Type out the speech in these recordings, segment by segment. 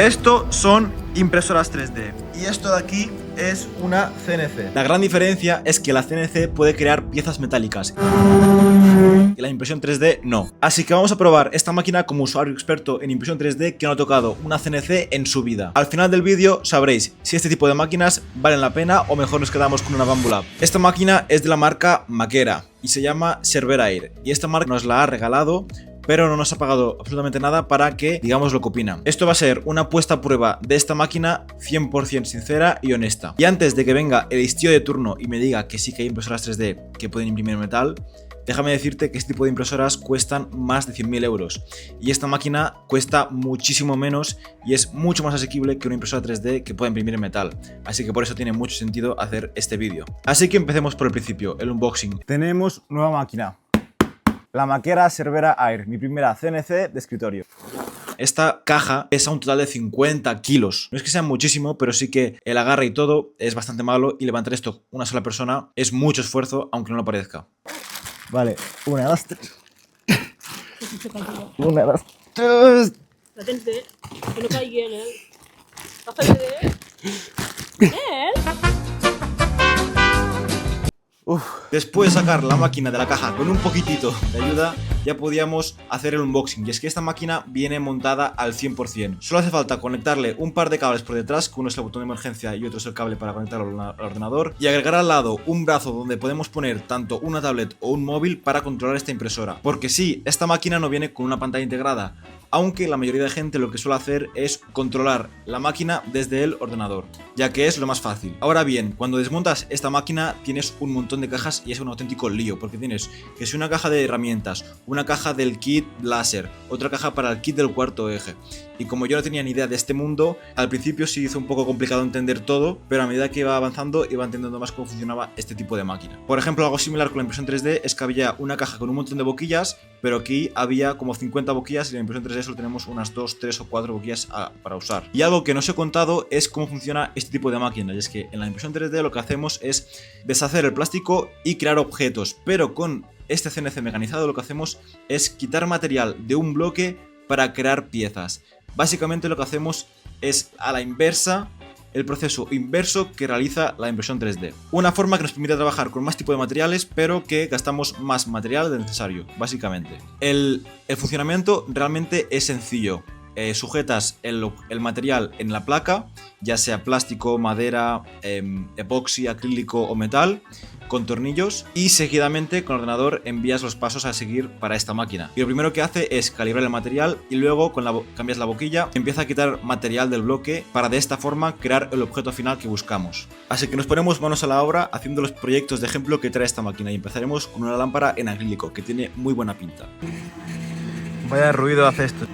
Esto son impresoras 3D y esto de aquí es una CNC. La gran diferencia es que la CNC puede crear piezas metálicas y la impresión 3D no. Así que vamos a probar esta máquina como usuario experto en impresión 3D que no ha tocado una CNC en su vida. Al final del vídeo sabréis si este tipo de máquinas valen la pena o mejor nos quedamos con una Bambu Lab. Esta máquina es de la marca Makera y se llama Serverair y esta marca nos la ha regalado, pero no nos ha pagado absolutamente nada para que digamos lo que opina. Esto va a ser una puesta a prueba de esta máquina 100% sincera y honesta. Y antes de que venga el listillo de turno y me diga que sí que hay impresoras 3D que pueden imprimir metal, déjame decirte que este tipo de impresoras cuestan más de 100.000 euros y esta máquina cuesta muchísimo menos y es mucho más asequible que una impresora 3D que pueda imprimir en metal, así que por eso tiene mucho sentido hacer este vídeo. Así que empecemos por el principio, el unboxing. Tenemos nueva máquina, la Makera Serverair, mi primera CNC de escritorio. Esta caja pesa un total de 50 kilos. No es que sea muchísimo, pero sí que el agarre y todo es bastante malo y levantar esto una sola persona es mucho esfuerzo, aunque no lo parezca. Vale, 1, 2, 3. 1, 2, 3. Atente, que no caigui en él. Agafa'l bé. Después de sacar la máquina de la caja con un poquitito de ayuda, ya podíamos hacer el unboxing. Y es que esta máquina viene montada al 100%. Solo hace falta conectarle un par de cables por detrás, que uno es el botón de emergencia y otro es el cable para conectarlo al ordenador. Y agregar al lado un brazo donde podemos poner tanto una tablet o un móvil para controlar esta impresora. Porque sí, esta máquina no viene con una pantalla integrada, aunque la mayoría de gente lo que suele hacer es controlar la máquina desde el ordenador, ya que es lo más fácil. Ahora bien, cuando desmontas esta máquina tienes un montón de cajas y es un auténtico lío, porque tienes que si una caja de herramientas, una caja del kit láser, otra caja para el kit del cuarto eje. Y como yo no tenía ni idea de este mundo, al principio sí hizo un poco complicado entender todo, pero a medida que iba avanzando iba entendiendo más cómo funcionaba este tipo de máquina. Por ejemplo, algo similar con la impresión 3D es que había una caja con un montón de boquillas, pero aquí había como 50 boquillas y la impresión 3D solo tenemos unas 2, 3 o 4 boquillas para usar. Y algo que no os he contado es cómo funciona este tipo de máquina, y es que en la impresión 3D lo que hacemos es deshacer el plástico y crear objetos, pero con este CNC mecanizado lo que hacemos es quitar material de un bloque para crear piezas. Básicamente lo que hacemos es a la inversa, el proceso inverso que realiza la impresión 3D. Una forma que nos permite trabajar con más tipo de materiales, pero que gastamos más material del necesario, básicamente. El funcionamiento realmente es sencillo. Sujetas el material en la placa, ya sea plástico, madera, epoxi, acrílico o metal, con tornillos, y seguidamente con el ordenador envías los pasos a seguir para esta máquina. Y lo primero que hace es calibrar el material y luego cambias la boquilla, empieza a quitar material del bloque para de esta forma crear el objeto final que buscamos. Así que nos ponemos manos a la obra haciendo los proyectos de ejemplo que trae esta máquina y empezaremos con una lámpara en acrílico que tiene muy buena pinta. Vaya ruido hace esto.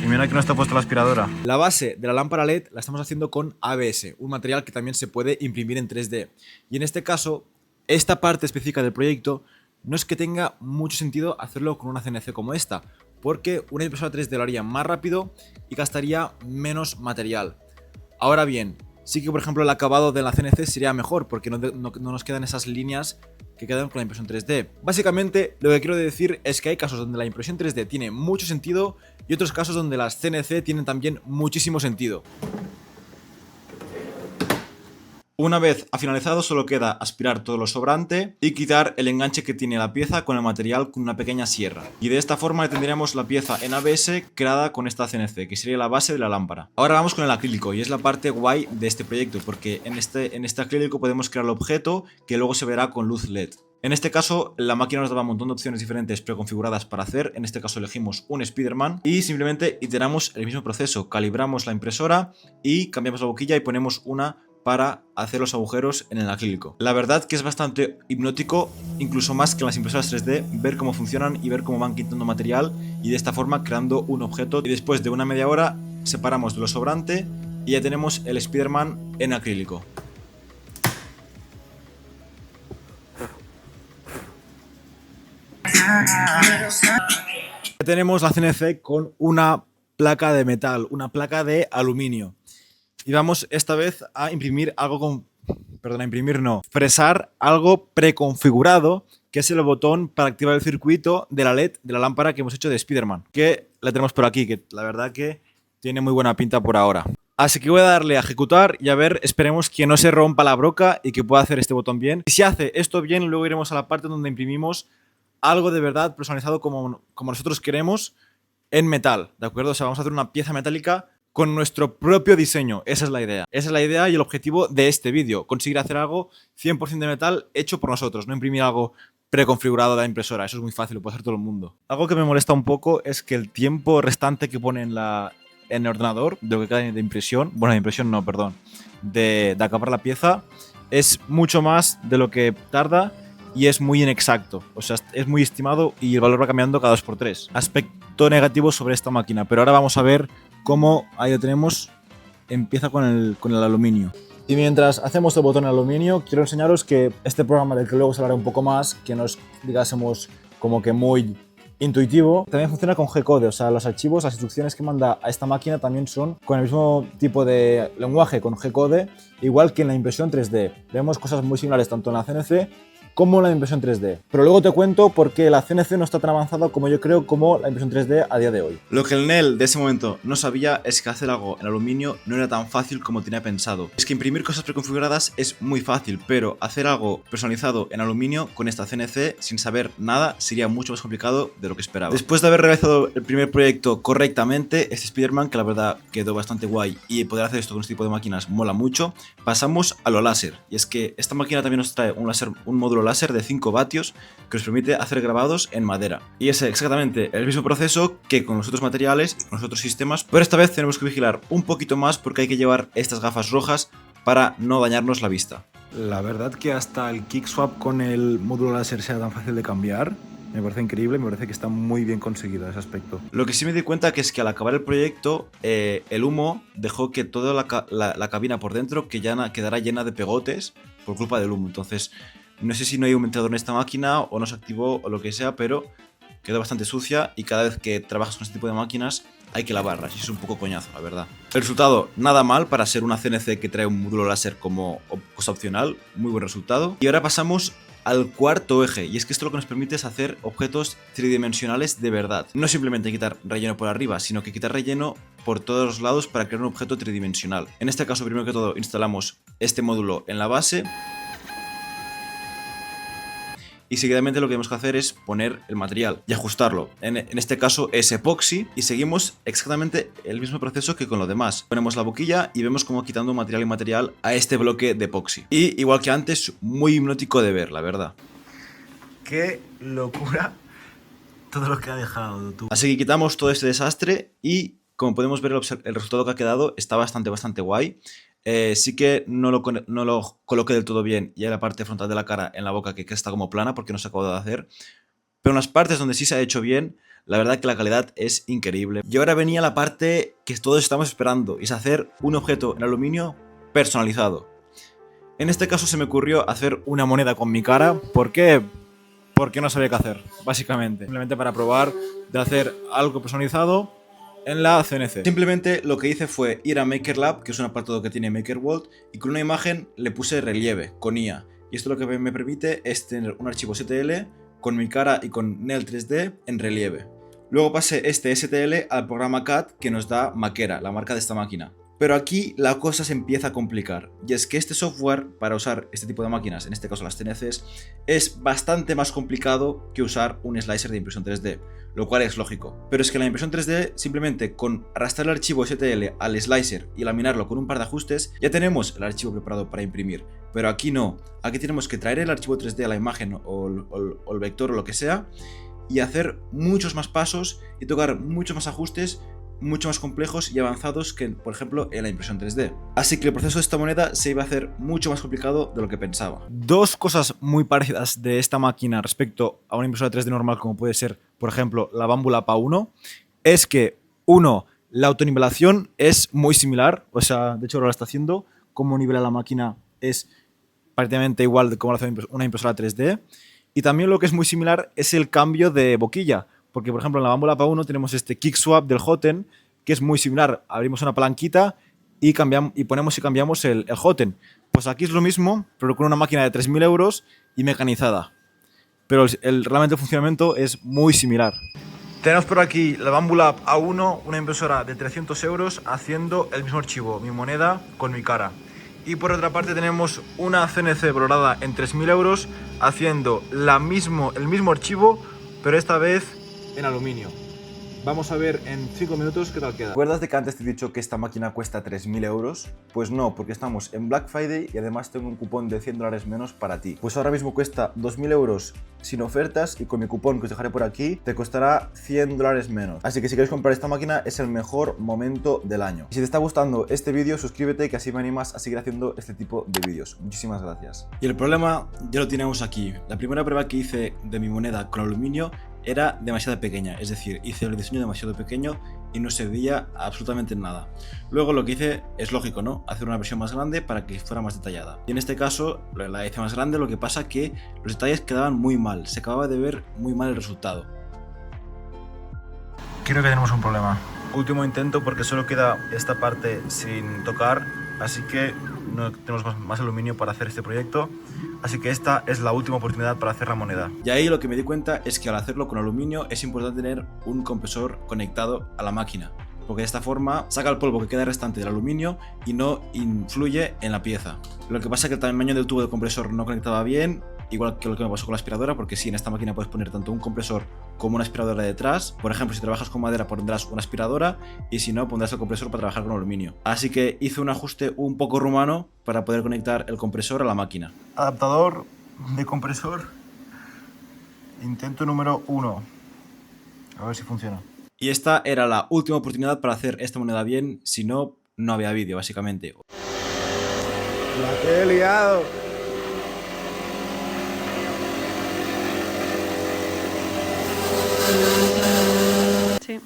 Y mira que no está puesta la aspiradora. La base de la lámpara LED la estamos haciendo con ABS, un material que también se puede imprimir en 3D. Y en este caso, esta parte específica del proyecto no es que tenga mucho sentido hacerlo con una CNC como esta, porque una impresora 3D lo haría más rápido y gastaría menos material. Ahora bien, sí que por ejemplo el acabado de la CNC sería mejor, porque no nos quedan esas líneas que quedan con la impresión 3D. Básicamente lo que quiero decir es que hay casos donde la impresión 3D tiene mucho sentido y otros casos donde las CNC tienen también muchísimo sentido. Una vez ha finalizado solo queda aspirar todo lo sobrante y quitar el enganche que tiene la pieza con el material con una pequeña sierra. Y de esta forma tendríamos la pieza en ABS creada con esta CNC, que sería la base de la lámpara. Ahora vamos con el acrílico y es la parte guay de este proyecto, porque en este acrílico podemos crear el objeto que luego se verá con luz LED. En este caso la máquina nos daba un montón de opciones diferentes preconfiguradas para hacer. En este caso elegimos un Spiderman y simplemente iteramos el mismo proceso. Calibramos la impresora y cambiamos la boquilla y ponemos una para hacer los agujeros en el acrílico. La verdad que es bastante hipnótico, incluso más que las impresoras 3D, ver cómo funcionan y ver cómo van quitando material y de esta forma creando un objeto. Y después de una media hora separamos de lo sobrante y ya tenemos el Spiderman en acrílico. Ya tenemos la CNC con una placa de metal, una placa de aluminio. Y vamos esta vez a imprimir algo con... Perdón, imprimir no. Fresar algo preconfigurado, que es el botón para activar el circuito de la LED de la lámpara que hemos hecho de Spiderman. Que la tenemos por aquí, que la verdad que tiene muy buena pinta por ahora. Así que voy a darle a ejecutar y a ver, esperemos que no se rompa la broca y que pueda hacer este botón bien. Y si hace esto bien, luego iremos a la parte donde imprimimos algo de verdad personalizado como nosotros queremos en metal, ¿de acuerdo? O sea, vamos a hacer una pieza metálica con nuestro propio diseño. Esa es la idea. Esa es la idea y el objetivo de este vídeo. Conseguir hacer algo 100% de metal hecho por nosotros, no imprimir algo preconfigurado de la impresora. Eso es muy fácil, lo puede hacer todo el mundo. Algo que me molesta un poco es que el tiempo restante que pone en el ordenador, de lo que queda de impresión, bueno, de impresión no, perdón, de acabar la pieza, es mucho más de lo que tarda y es muy inexacto. O sea, es muy estimado y el valor va cambiando cada 2x3. Aspecto negativo sobre esta máquina, pero ahora vamos a ver cómo, ahí lo tenemos, empieza con el aluminio. Y mientras hacemos el botón en aluminio, quiero enseñaros que este programa del que luego se hablará un poco más, que no es, digásemos, como que muy intuitivo, también funciona con G-code. O sea, los archivos, las instrucciones que manda a esta máquina también son con el mismo tipo de lenguaje, con G-code, igual que en la impresión 3D. Vemos cosas muy similares tanto en la CNC como la impresión 3D. Pero luego te cuento por qué la CNC no está tan avanzada como yo creo como la impresión 3D a día de hoy. Lo que el Nel de ese momento no sabía es que hacer algo en aluminio no era tan fácil como tenía pensado. Es que imprimir cosas preconfiguradas es muy fácil, pero hacer algo personalizado en aluminio con esta CNC sin saber nada sería mucho más complicado de lo que esperaba. Después de haber realizado el primer proyecto correctamente, este Spider-Man, que la verdad quedó bastante guay y poder hacer esto con este tipo de máquinas mola mucho, pasamos a lo láser. Y es que esta máquina también nos trae un módulo láser de 5 vatios que os permite hacer grabados en madera. Y es exactamente el mismo proceso que con los otros materiales y con los otros sistemas, pero esta vez tenemos que vigilar un poquito más porque hay que llevar estas gafas rojas para no dañarnos la vista. La verdad que hasta el kick-swap con el módulo láser sea tan fácil de cambiar me parece increíble, me parece que está muy bien conseguido ese aspecto. Lo que sí me di cuenta que es que al acabar el proyecto, el humo dejó que toda la cabina por dentro quedara llena de pegotes por culpa del humo. Entonces, no sé si no hay un ventilador en esta máquina o no se activó o lo que sea, pero quedó bastante sucia y cada vez que trabajas con este tipo de máquinas hay que lavarlas y es un poco coñazo, la verdad. El resultado, nada mal para ser una CNC que trae un módulo láser como cosa opcional, muy buen resultado. Y ahora pasamos al cuarto eje, y es que esto lo que nos permite es hacer objetos tridimensionales de verdad. No simplemente quitar relleno por arriba, sino que quitar relleno por todos los lados para crear un objeto tridimensional. En este caso, primero que todo, instalamos este módulo en la base. Y seguidamente lo que tenemos que hacer es poner el material y ajustarlo. En este caso es epoxi y seguimos exactamente el mismo proceso que con lo demás. Ponemos la boquilla y vemos cómo quitando material y material a este bloque de epoxi. Y igual que antes, muy hipnótico de ver, la verdad. ¡Qué locura! Todo lo que ha dejado tú. Así que quitamos todo este desastre y como podemos ver el resultado que ha quedado está bastante guay. Sí que no lo coloqué del todo bien y hay la parte frontal de la cara en la boca que está como plana porque no se acabó de hacer. Pero en las partes donde sí se ha hecho bien, la verdad que la calidad es increíble. Y ahora venía la parte que todos estamos esperando, y es hacer un objeto en aluminio personalizado. En este caso se me ocurrió hacer una moneda con mi cara. ¿Por qué? Porque no sabía qué hacer, básicamente. Simplemente para probar de hacer algo personalizado en la CNC. Simplemente lo que hice fue ir a MakerLab, que es un apartado que tiene MakerWorld, y con una imagen le puse relieve, con IA. Y esto lo que me permite es tener un archivo STL con mi cara y con Nel 3D en relieve. Luego pasé este STL al programa CAD que nos da Makera, la marca de esta máquina. Pero aquí la cosa se empieza a complicar, y es que este software para usar este tipo de máquinas, en este caso las CNCs, es bastante más complicado que usar un slicer de impresión 3D, lo cual es lógico. Pero es que la impresión 3D, simplemente con arrastrar el archivo STL al slicer y laminarlo con un par de ajustes, ya tenemos el archivo preparado para imprimir. Pero aquí no, aquí tenemos que traer el archivo 3D a la imagen o el vector o lo que sea, y hacer muchos más pasos y tocar muchos más ajustes, mucho más complejos y avanzados que, por ejemplo, en la impresión 3D. Así que el proceso de esta moneda se iba a hacer mucho más complicado de lo que pensaba. Dos cosas muy parecidas de esta máquina respecto a una impresora 3D normal, como puede ser, por ejemplo, la Bambu Lapa 1, es que, uno, la autonivelación es muy similar, o sea, de hecho ahora lo está haciendo, como nivela la máquina es prácticamente igual de como lo hace una impresora 3D, y también lo que es muy similar es el cambio de boquilla. Porque, por ejemplo, en la Bambu Lapa 1 tenemos este kick swap del Hoten, que es muy similar. Abrimos una palanquita y ponemos y cambiamos el Hoten. Pues aquí es lo mismo, pero con una máquina de 3.000 euros y mecanizada. Pero realmente el funcionamiento es muy similar. Tenemos por aquí la Bambulab A1, una impresora de 300 euros haciendo el mismo archivo, mi moneda con mi cara. Y por otra parte tenemos una CNC valorada en 3.000 euros haciendo el mismo archivo, pero esta vez en aluminio. Vamos a ver en 5 minutos qué tal queda. ¿Recuerdas de que antes te he dicho que esta máquina cuesta 3.000 euros? Pues no, porque estamos en Black Friday y además tengo un cupón de 100 dólares menos para ti. Pues ahora mismo cuesta 2.000 euros sin ofertas y con mi cupón que os dejaré por aquí te costará 100 dólares menos. Así que si queréis comprar esta máquina es el mejor momento del año. Y si te está gustando este vídeo, suscríbete que así me animas a seguir haciendo este tipo de vídeos. Muchísimas gracias. Y el problema ya lo tenemos aquí. La primera prueba que hice de mi moneda con aluminio era demasiado pequeña, es decir, hice el diseño demasiado pequeño y no se veía absolutamente nada. Luego lo que hice es lógico, ¿no? Hacer una versión más grande para que fuera más detallada. Y en este caso la hice más grande, lo que pasa que los detalles quedaban muy mal, se acababa de ver muy mal el resultado. Creo que tenemos un problema. Último intento porque solo queda esta parte sin tocar, así que no tenemos más aluminio para hacer este proyecto. Así que esta es la última oportunidad para hacer la moneda. Y ahí lo que me di cuenta es que al hacerlo con aluminio es importante tener un compresor conectado a la máquina, porque de esta forma saca el polvo que queda restante del aluminio y no influye en la pieza. Lo que pasa es que el tamaño del tubo de compresor no conectaba bien, igual que lo que me pasó con la aspiradora, porque sí, en esta máquina puedes poner tanto un compresor como una aspiradora detrás. Por ejemplo, si trabajas con madera pondrás una aspiradora y si no, pondrás el compresor para trabajar con aluminio. Así que hice un ajuste un poco rumano para poder conectar el compresor a la máquina. Adaptador de compresor. Intento número 1. A ver si funciona. Y esta era la última oportunidad para hacer esta moneda bien, si no, no había vídeo, básicamente. La que he liado. Sí.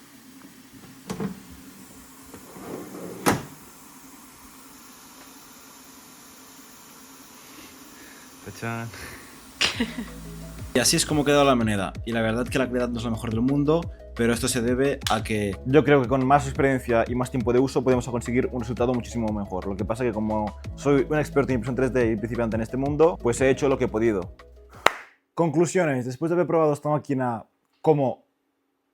Tachán. Y así es como quedó la moneda. Y la verdad que la calidad no es la mejor del mundo, pero esto se debe a que Yo creo que con más experiencia y más tiempo de uso podemos conseguir un resultado muchísimo mejor. Lo que pasa es que como soy un experto en impresión 3D y principiante en este mundo, pues he hecho lo que he podido. Conclusiones. Después de haber probado esta máquina como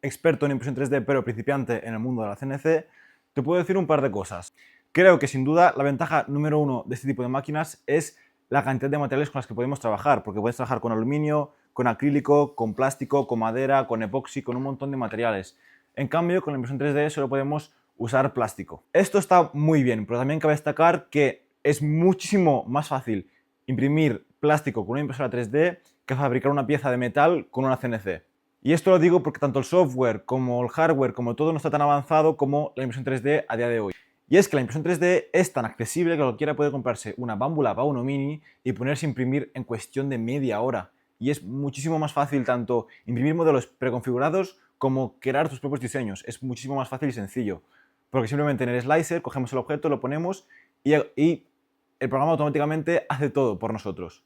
experto en impresión 3D pero principiante en el mundo de la CNC, te puedo decir un par de cosas. Creo que sin duda la ventaja número 1 de este tipo de máquinas es la cantidad de materiales con las que podemos trabajar, porque puedes trabajar con aluminio, con acrílico, con plástico, con madera, con epoxi, con un montón de materiales. En cambio, con la impresión 3D solo podemos usar plástico. Esto está muy bien, pero también cabe destacar que es muchísimo más fácil imprimir plástico con una impresora 3D que fabricar una pieza de metal con una CNC. Y esto lo digo porque tanto el software como el hardware, como todo, no está tan avanzado como la impresión 3D a día de hoy. Y es que la impresión 3D es tan accesible que cualquiera puede comprarse una Bambulab A1 Mini y ponerse a imprimir en cuestión de media hora. Y es muchísimo más fácil tanto imprimir modelos preconfigurados como crear tus propios diseños. Es muchísimo más fácil y sencillo. Porque simplemente en el slicer cogemos el objeto, lo ponemos y el programa automáticamente hace todo por nosotros.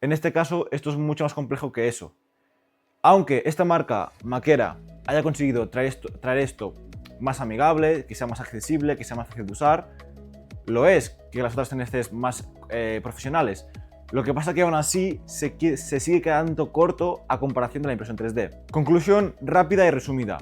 En este caso, esto es mucho más complejo que eso. Aunque esta marca maquera haya conseguido traer esto más amigable, que sea más accesible, que sea más fácil de usar, lo es que las otras CNCs más profesionales. Lo que pasa que aún así se sigue quedando corto a comparación de la impresión 3D. Conclusión rápida y resumida.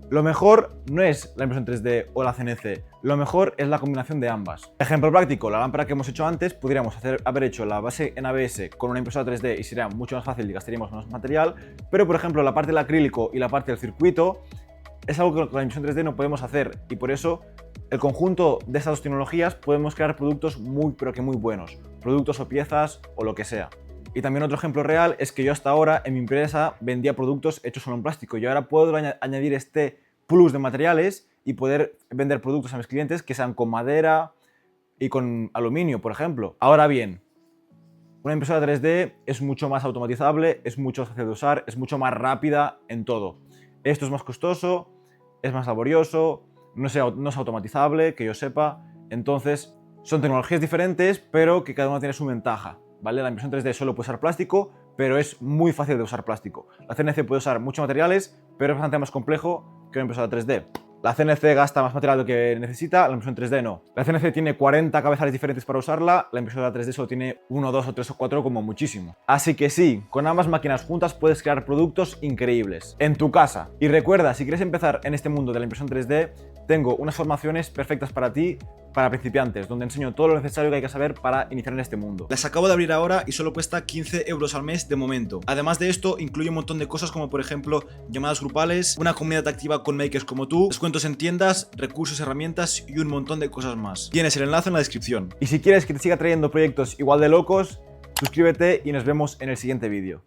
Lo mejor no es la impresión 3D o la CNC, lo mejor es la combinación de ambas. Ejemplo práctico, la lámpara que hemos hecho antes, podríamos haber hecho la base en ABS con una impresora 3D y sería mucho más fácil y gastaríamos menos material, pero por ejemplo la parte del acrílico y la parte del circuito es algo que con la impresión 3D no podemos hacer y por eso el conjunto de estas dos tecnologías podemos crear productos pero que muy buenos, productos o piezas o lo que sea. Y también otro ejemplo real es que yo hasta ahora en mi empresa vendía productos hechos solo en plástico y ahora puedo añadir este plus de materiales y poder vender productos a mis clientes que sean con madera y con aluminio, por ejemplo. Ahora bien, una impresora 3D es mucho más automatizable, es mucho más fácil de usar, es mucho más rápida en todo. Esto es más costoso, es más laborioso, no es automatizable, que yo sepa. Entonces, son tecnologías diferentes, pero que cada una tiene su ventaja, ¿vale? La impresión 3D solo puede usar plástico, pero es muy fácil de usar plástico. La CNC puede usar muchos materiales, pero es bastante más complejo que una impresora 3D. La CNC gasta más material de lo que necesita, la impresión 3D no. La CNC tiene 40 cabezales diferentes para usarla, la impresora 3D solo tiene 1, 2 o 3 o 4 como muchísimo. Así que sí, con ambas máquinas juntas puedes crear productos increíbles en tu casa. Y recuerda, si quieres empezar en este mundo de la impresión 3D, tengo unas formaciones perfectas para ti, para principiantes, donde enseño todo lo necesario que hay que saber para iniciar en este mundo. Las acabo de abrir ahora y solo cuesta 15 euros al mes de momento. Además de esto, incluye un montón de cosas como por ejemplo llamadas grupales, una comunidad activa con makers como tú, descuentos en tiendas, recursos, herramientas y un montón de cosas más. Tienes el enlace en la descripción. Y si quieres que te siga trayendo proyectos igual de locos, suscríbete y nos vemos en el siguiente vídeo.